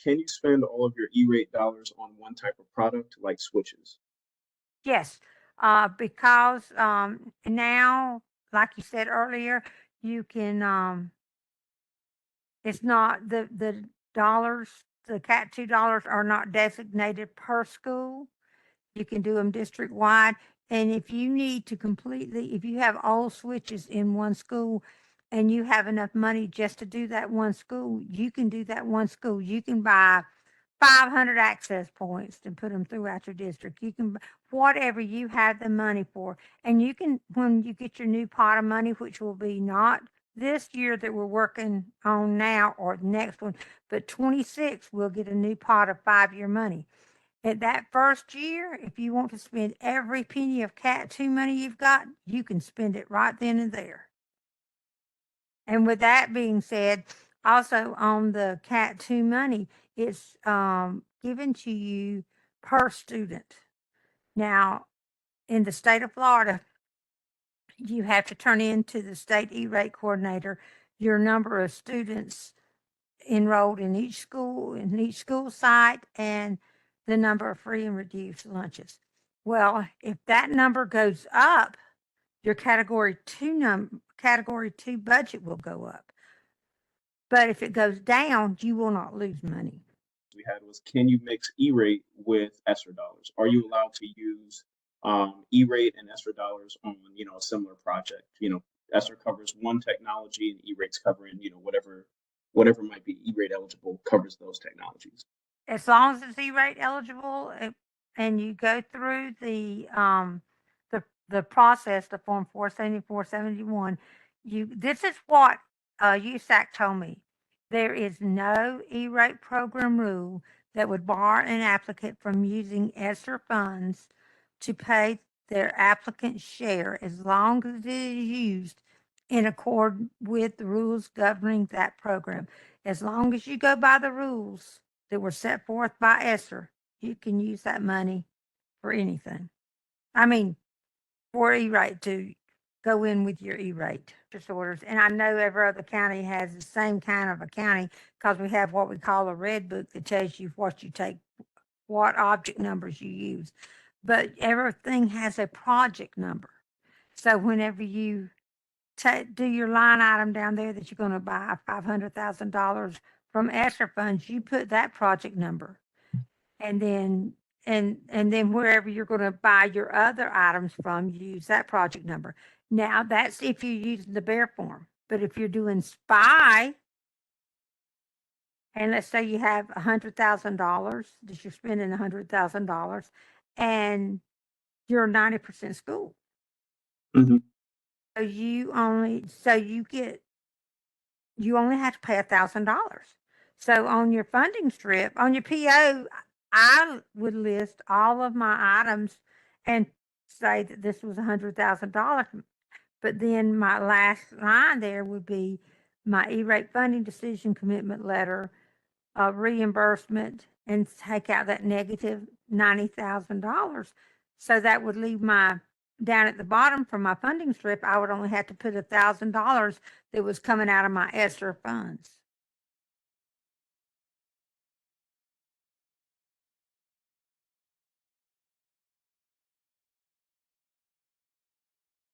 can you spend all of your E-rate dollars on one type of product like switches? Yes, because now, like you said earlier, you can it's not the dollars, the Cat $2 are not designated per school. You can do them district wide. And if you need to completely, if you have all switches in one school and you have enough money just to do that one school, you can do that one school. You can buy 500 access points and put them throughout your district. You can, whatever you have the money for. And you can, when you get your new pot of money, which will be not this year that we're working on now or the next one, but 26, we'll get a new pot of 5-year money. At that first year, if you want to spend every penny of Cat 2 money you've got, you can spend it right then and there. And with that being said, also on the Cat 2 money, it's given to you per student. Now, in the state of Florida, you have to turn in to the state E-rate coordinator your number of students enrolled in each school site, and the number of free and reduced lunches. Well, if that number goes up, your category 2 budget will go up. But if it goes down, you will not lose money. We had was, can you mix E-rate with ESSER dollars? Are you allowed to use E-rate and ESSER dollars on a similar project? ESSER covers one technology and E-rate's covering whatever might be E-rate eligible covers those technologies. As long as it's E-rate eligible, and you go through the process, the Form 474, 71, this is what USAC told me. There is no E-rate program rule that would bar an applicant from using ESSER funds to pay their applicant's share as long as it is used in accord with the rules governing that program. As long as you go by the rules that were set forth by ESSER, you can use that money for anything. I mean, for E-rate, to go in with your E-rate disorders. And I know every other county has the same kind of accounting because we have what we call a red book that tells you what you take, what object numbers you use. But everything has a project number. So whenever you do your line item down there that you're going to buy $500,000 from ESSER funds, you put that project number, and then wherever you're going to buy your other items from, use that project number. Now that's if you're using the bear form, but if you're doing SPY, and let's say you have $100,000 that you're spending $100,000, and you're 90% school. Mm-hmm. So you only have to pay $1,000. So on your funding strip, on your PO, I would list all of my items and say that this was $100,000. But then my last line there would be my E-rate funding decision commitment letter, reimbursement, and take out that negative $90,000. So that would leave my down at the bottom for my funding strip. I would only have to put $1,000 that was coming out of my ESSER funds.